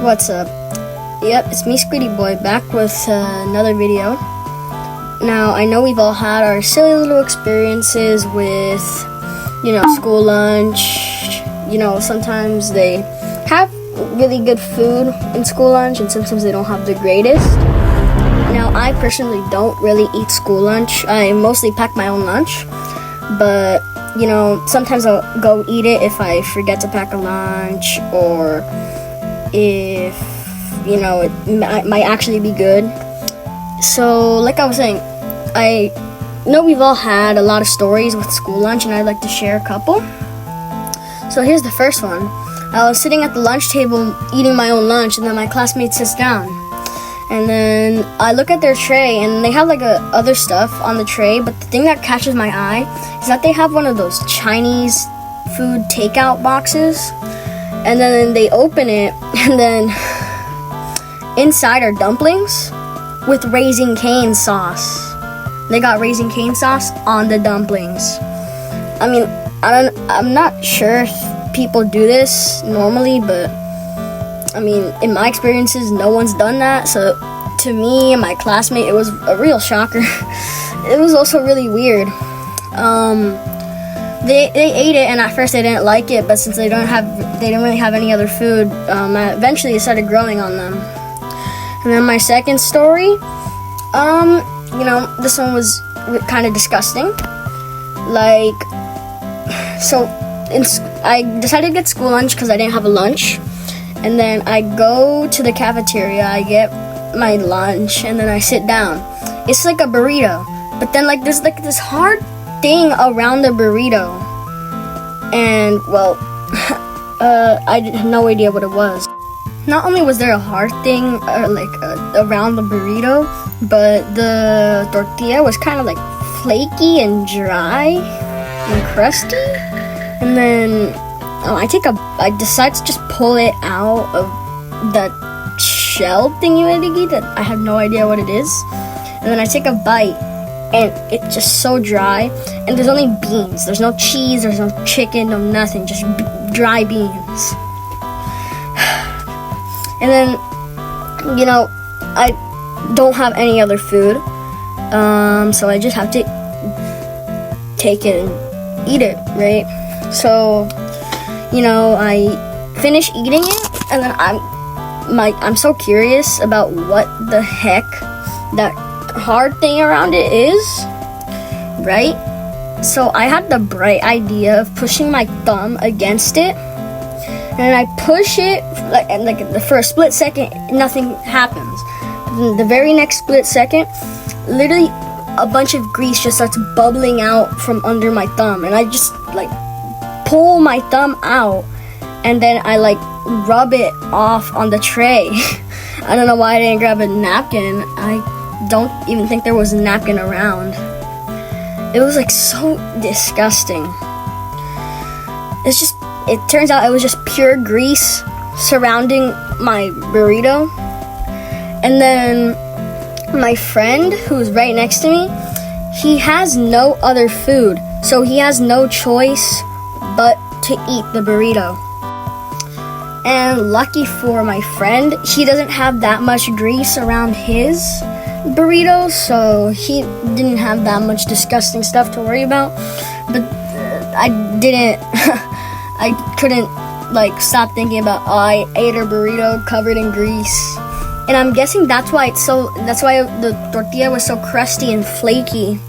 What's up? Yep, it's me, Squiddy Boy, back with another video. Now, I know we've all had our silly little experiences with, school lunch. Sometimes they have really good food in school lunch, and sometimes they don't have the greatest. Now, I personally don't really eat school lunch. I mostly pack my own lunch, but, sometimes I'll go eat it if I forget to pack a lunch, or if, it might actually be good. So, like I was saying, I know we've all had a lot of stories with school lunch, and I'd like to share a couple. So here's the first one. I was sitting at the lunch table eating my own lunch, and then my classmate sits down. And then I look at their tray, and they have other stuff on the tray, but the thing that catches my eye is that they have one of those Chinese food takeout boxes. And then they open it, and then inside are dumplings with Raising Cane sauce. They got Raising Cane sauce on the dumplings. I mean, I'm not sure if people do this normally, but I mean, in my experiences, no one's done that. So to me and my classmate, it was a real shocker. It was also really weird. They ate it, and at first they didn't like it, but since they didn't really have any other food, eventually it started growing on them. And then my second story, this one was kind of disgusting. I decided to get school lunch because I didn't have a lunch. And then I go to the cafeteria, I get my lunch, and then I sit down. It's like a burrito, but then there's this hard thing around the burrito. And, well, I had no idea what it was. Not only was there a hard thing around the burrito, but the tortilla was kind of flaky and dry and crusty. And then I decide to just pull it out of that shell thingy that I have no idea what it is. And then I take a bite, and it's just so dry. And there's only beans. There's no cheese, there's no chicken, no nothing, just dry beans. And then, I don't have any other food, so I just have to take it and eat it, right? So, I finish eating it, and then I'm so curious about what the heck that hard thing around it is, right? So I had the bright idea of pushing my thumb against it, and I push it, for a split second, nothing happens. The very next split second, literally a bunch of grease just starts bubbling out from under my thumb, and I just pull my thumb out, and then I rub it off on the tray. I don't know why I didn't grab a napkin. I don't even think there was a napkin around. It was so disgusting. It turns out it was just pure grease surrounding my burrito. And then my friend, who's right next to me, he has no other food, so he has no choice but to eat the burrito. And lucky for my friend, he doesn't have that much grease around his burrito, so he didn't have that much disgusting stuff to worry about. But I couldn't stop thinking about, I ate a burrito covered in grease. And I'm guessing that's why the tortilla was so crusty and flaky.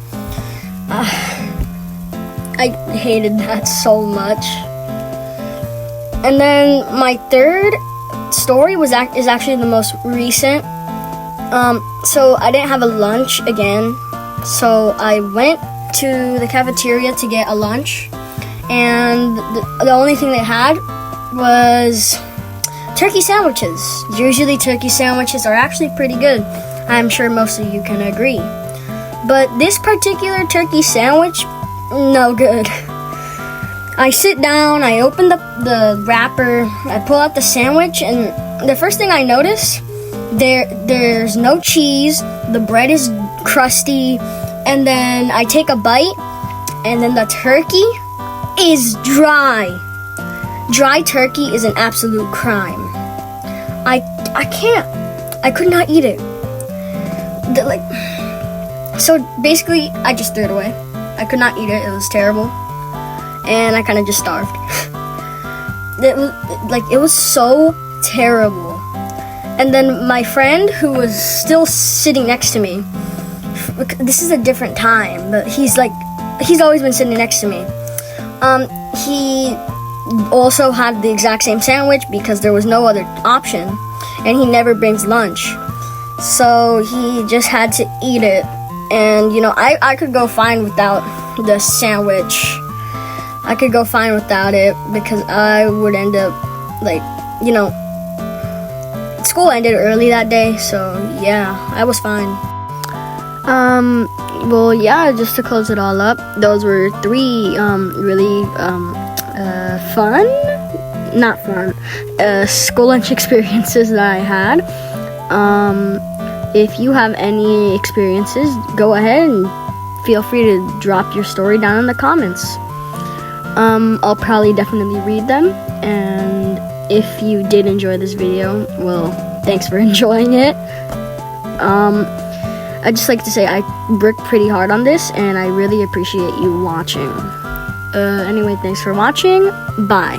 I hated that so much. And then my third story is actually the most recent. So I didn't have a lunch again, so I went to the cafeteria to get a lunch, and the only thing they had was turkey sandwiches. Usually turkey sandwiches are actually pretty good. I'm sure most of you can agree. But this particular turkey sandwich, no good. I sit down, I open the wrapper, I pull out the sandwich, and the first thing I notice, there's no cheese, the bread is crusty, and then I take a bite, and then the turkey is dry. Dry turkey is an absolute crime. I can't. I could not eat it. So basically, I just threw it away. I could not eat it. It was terrible, and I kind of just starved. It was so terrible. And then my friend, who was still sitting next to me, this is a different time, but he's always been sitting next to me. He also had the exact same sandwich because there was no other option, and he never brings lunch, so he just had to eat it. And I could go fine without the sandwich. I could go fine without it because I would end up school ended early that day, so yeah, I was fine. Well, yeah, just to close it all up, those were 3 really school lunch experiences that I had. If you have any experiences, go ahead and feel free to drop your story down in the comments. I'll probably definitely read them, and if you did enjoy this video, well, thanks for enjoying it. I'd just like to say I worked pretty hard on this, and I really appreciate you watching. Anyway, thanks for watching. Bye.